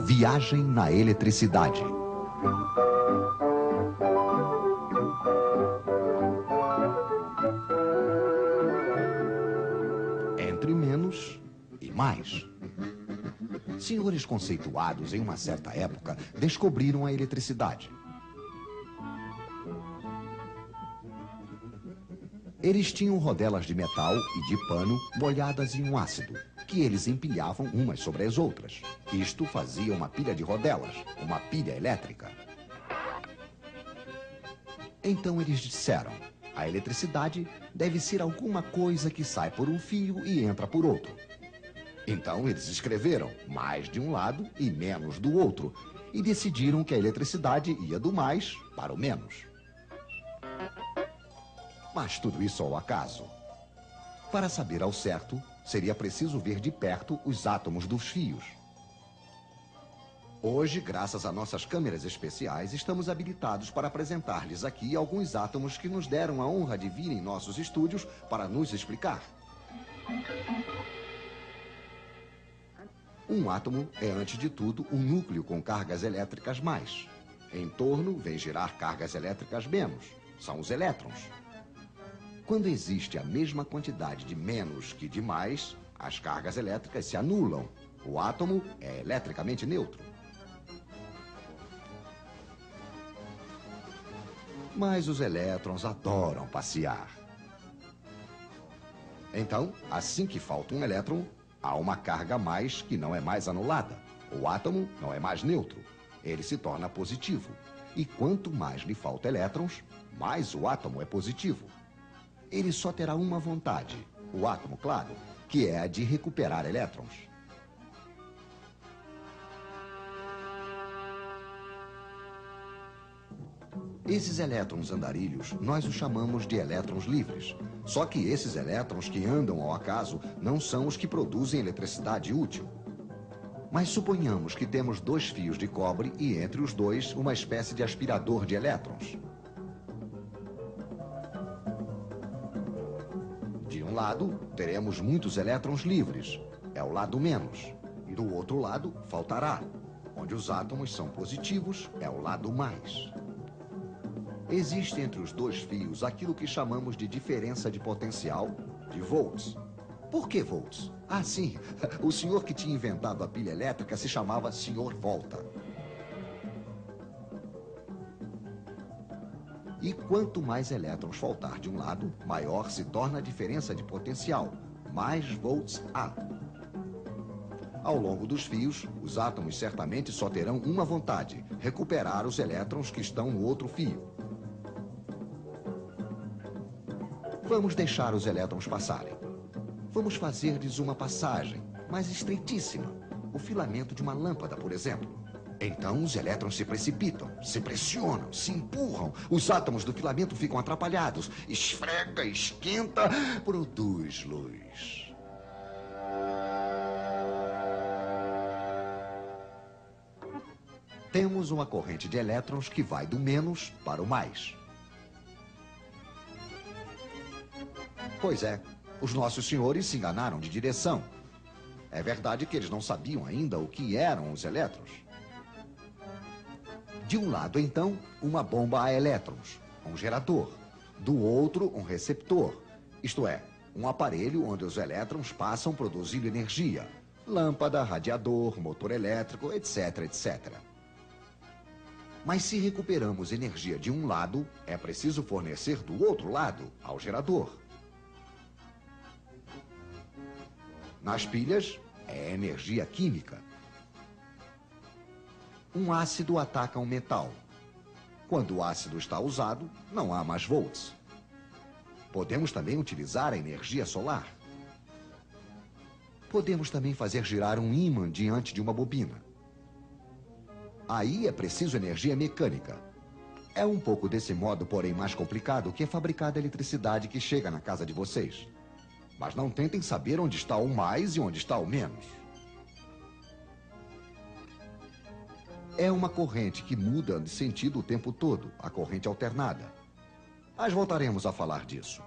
Viagem na eletricidade. Entre menos e mais. Senhores conceituados em uma certa época descobriram a eletricidade. Eles tinham rodelas de metal e de pano molhadas em um ácido, que eles empilhavam umas sobre as outras. Isto fazia uma pilha de rodelas, uma pilha elétrica. Então eles disseram: a eletricidade deve ser alguma coisa que sai por um fio e entra por outro. Então eles escreveram mais de um lado e menos do outro, e decidiram que a eletricidade ia do mais para o menos. Mas tudo isso ao acaso. Para saber ao certo, seria preciso ver de perto os átomos dos fios. Hoje, graças a nossas câmeras especiais, estamos habilitados para apresentar-lhes aqui alguns átomos que nos deram a honra de vir em nossos estúdios para nos explicar. Um átomo é, antes de tudo, um núcleo com cargas elétricas mais. Em torno, vem girar cargas elétricas menos. São os elétrons. Quando existe a mesma quantidade de menos que de mais, as cargas elétricas se anulam. O átomo é eletricamente neutro. Mas os elétrons adoram passear. Então, assim que falta um elétron, há uma carga a mais que não é mais anulada. O átomo não é mais neutro. Ele se torna positivo. E quanto mais lhe falta elétrons, mais o átomo é positivo. Ele só terá uma vontade, o átomo, claro, que é a de recuperar elétrons. Esses elétrons andarilhos, nós os chamamos de elétrons livres. Só que esses elétrons que andam ao acaso não são os que produzem eletricidade útil. Mas suponhamos que temos dois fios de cobre e entre os dois uma espécie de aspirador de elétrons. De um lado, teremos muitos elétrons livres, é o lado menos. Do outro lado, faltará. Onde os átomos são positivos, é o lado mais. Existe entre os dois fios aquilo que chamamos de diferença de potencial, de volts. Por que volts? Ah, sim, o senhor que tinha inventado a pilha elétrica se chamava Sr. Volta. E quanto mais elétrons faltar de um lado, maior se torna a diferença de potencial, mais volts há. Ao longo dos fios, os átomos certamente só terão uma vontade: recuperar os elétrons que estão no outro fio. Vamos deixar os elétrons passarem. Vamos fazer-lhes uma passagem, mas estreitíssima. O filamento de uma lâmpada, por exemplo. Então os elétrons se precipitam, se pressionam, se empurram. Os átomos do filamento ficam atrapalhados. Esfrega, esquenta, produz luz. Temos uma corrente de elétrons que vai do menos para o mais. Pois é, os nossos senhores se enganaram de direção. É verdade que eles não sabiam ainda o que eram os elétrons. De um lado, então, uma bomba a elétrons, um gerador. Do outro, um receptor, isto é, um aparelho onde os elétrons passam produzindo energia. Lâmpada, radiador, motor elétrico, etc, etc. Mas se recuperamos energia de um lado, é preciso fornecer do outro lado, ao gerador. Nas pilhas, é energia química. Um ácido ataca um metal. Quando o ácido está usado, não há mais volts. Podemos também utilizar a energia solar. Podemos também fazer girar um ímã diante de uma bobina. Aí é preciso energia mecânica. É um pouco desse modo, porém mais complicado, que é fabricada a eletricidade que chega na casa de vocês. Mas não tentem saber onde está o mais e onde está o menos. É uma corrente que muda de sentido o tempo todo, a corrente alternada. Mas voltaremos a falar disso.